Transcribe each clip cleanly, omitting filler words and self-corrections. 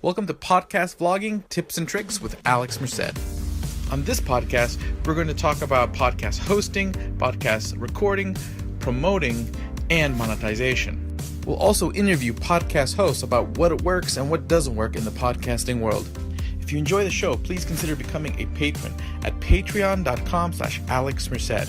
Welcome to Podcast Vlogging Tips and Tricks with Alex Merced. On this podcast, we're going to talk about podcast hosting, podcast recording, promoting, and monetization. We'll also interview podcast hosts about what works and what doesn't work in the podcasting world. If you enjoy the show, please consider becoming a patron at patreon.com/Alex Merced.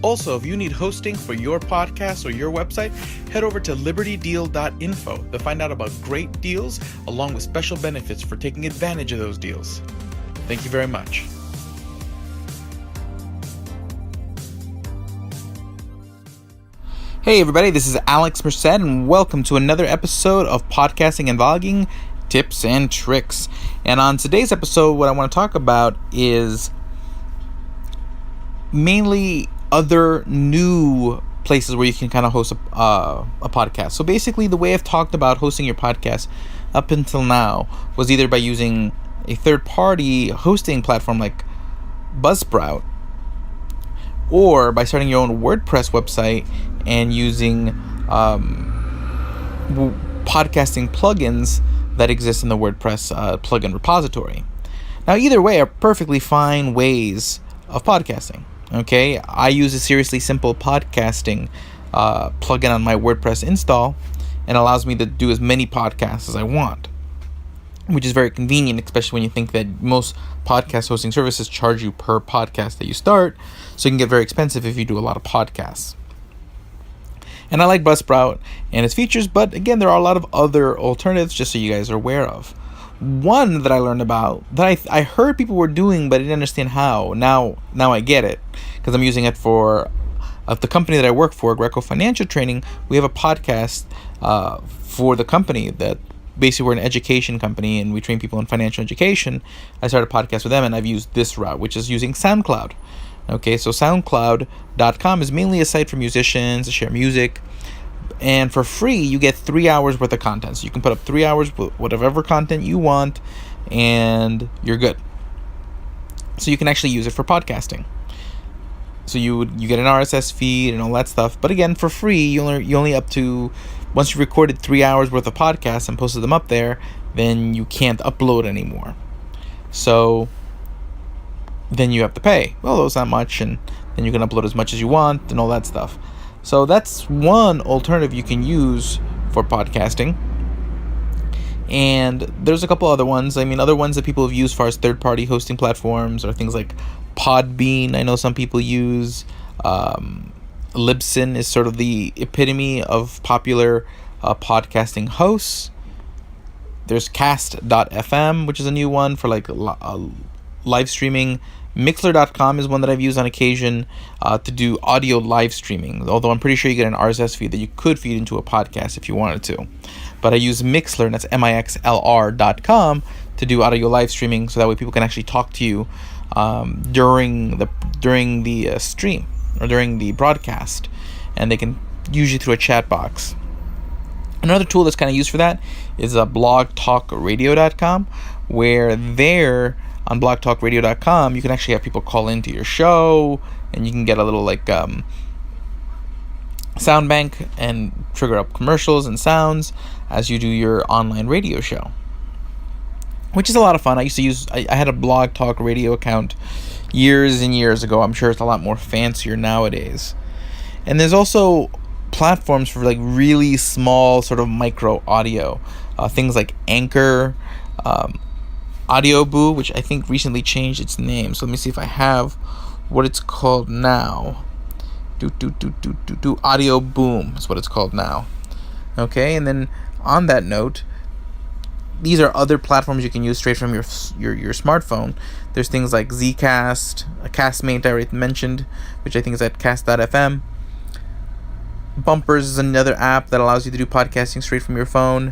Also, if you need hosting for your podcast or your website, head over to libertydeal.info to find out about great deals along with special benefits for taking advantage of those deals. Thank you very much. Hey everybody, this is Alex Merced and welcome to another episode of Podcasting and Vlogging Tips and Tricks. And on today's episode, what I want to talk about is mainly other new places where you can kind of host a podcast. So basically, the way I've talked about hosting your podcast up until now was either by using a third-party hosting platform like Buzzsprout, or by starting your own WordPress website and using podcasting plugins that exist in the WordPress plugin repository. Now, either way are perfectly fine ways of podcasting. Okay, I use a Seriously Simple podcasting plugin on my WordPress install, and allows me to do as many podcasts as I want, which is very convenient, especially when you think that most podcast hosting services charge you per podcast that you start, so it can get very expensive if you do a lot of podcasts. And I like Buzzsprout and its features, but again, there are a lot of other alternatives, just so you guys are aware of. One that I learned about, that I heard people were doing, but I didn't understand how. Now I get it, because I'm using it for the company that I work for, Greco Financial Training. We have a podcast for the company that basically we're an education company and we train people in financial education. I started a podcast with them, and I've used this route, which is using SoundCloud. Okay, so SoundCloud.com is mainly a site for musicians to share music. And for free, you get 3 hours worth of content. So you can put up 3 hours with whatever content you want, and you're good. So you can actually use it for podcasting. So you get an RSS feed and all that stuff. But again, for free, you only up to, once you recorded 3 hours worth of podcasts and posted them up there, then you can't upload anymore. So then you have to pay. Well, it's not much, and then you can upload as much as you want and all that stuff. So that's one alternative you can use for podcasting. And there's a couple other ones. I mean, other ones that people have used as far as third-party hosting platforms are things like Podbean. I know some people use. Libsyn is sort of the epitome of popular podcasting hosts. There's Cast.fm, which is a new one for like live streaming. Mixler.com is one that I've used on occasion to do audio live streaming, although I'm pretty sure you get an RSS feed that you could feed into a podcast if you wanted to. But I use Mixler, and that's mixlr.com, to do audio live streaming, so that way people can actually talk to you during the stream or during the broadcast, and they can usually through a chat box. Another tool that's kind of used for that is blogtalkradio.com, where there on blogtalkradio.com, you can actually have people call into your show, and you can get a little sound bank and trigger up commercials and sounds as you do your online radio show, which is a lot of fun. I had a Blog Talk Radio account years and years ago. I'm sure it's a lot more fancier nowadays. And there's also platforms for like really small sort of micro audio, things like Anchor, Audio Boo, which I think recently changed its name. So let me see if I have what it's called now. Audio Boom is what it's called now. Okay, and then on that note, these are other platforms you can use straight from your smartphone. There's things like Zcast, Castmate I already mentioned, which I think is at cast.fm. Bumpers is another app that allows you to do podcasting straight from your phone.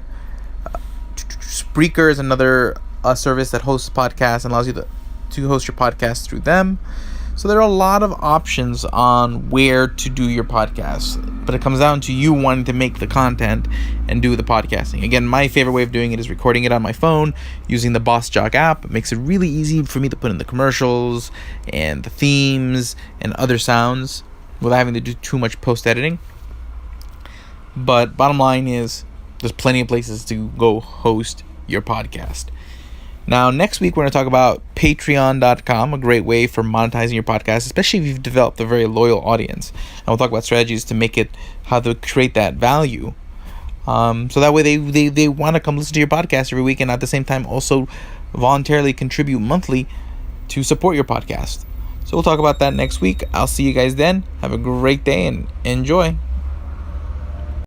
Spreaker is another service that hosts podcasts and allows you to host your podcast through them. So there are a lot of options on where to do your podcast, but it comes down to you wanting to make the content and do the podcasting. Again, my favorite way of doing it is recording it on my phone using the Boss Jock app. It makes it really easy for me to put in the commercials and the themes and other sounds without having to do too much post-editing. But bottom line is, there's plenty of places to go host your podcast. Now, next week, we're going to talk about patreon.com, a great way for monetizing your podcast, especially if you've developed a very loyal audience. And we'll talk about strategies to make it, how to create that value. So that way they want to come listen to your podcast every week, and at the same time also voluntarily contribute monthly to support your podcast. So we'll talk about that next week. I'll see you guys then. Have a great day and enjoy.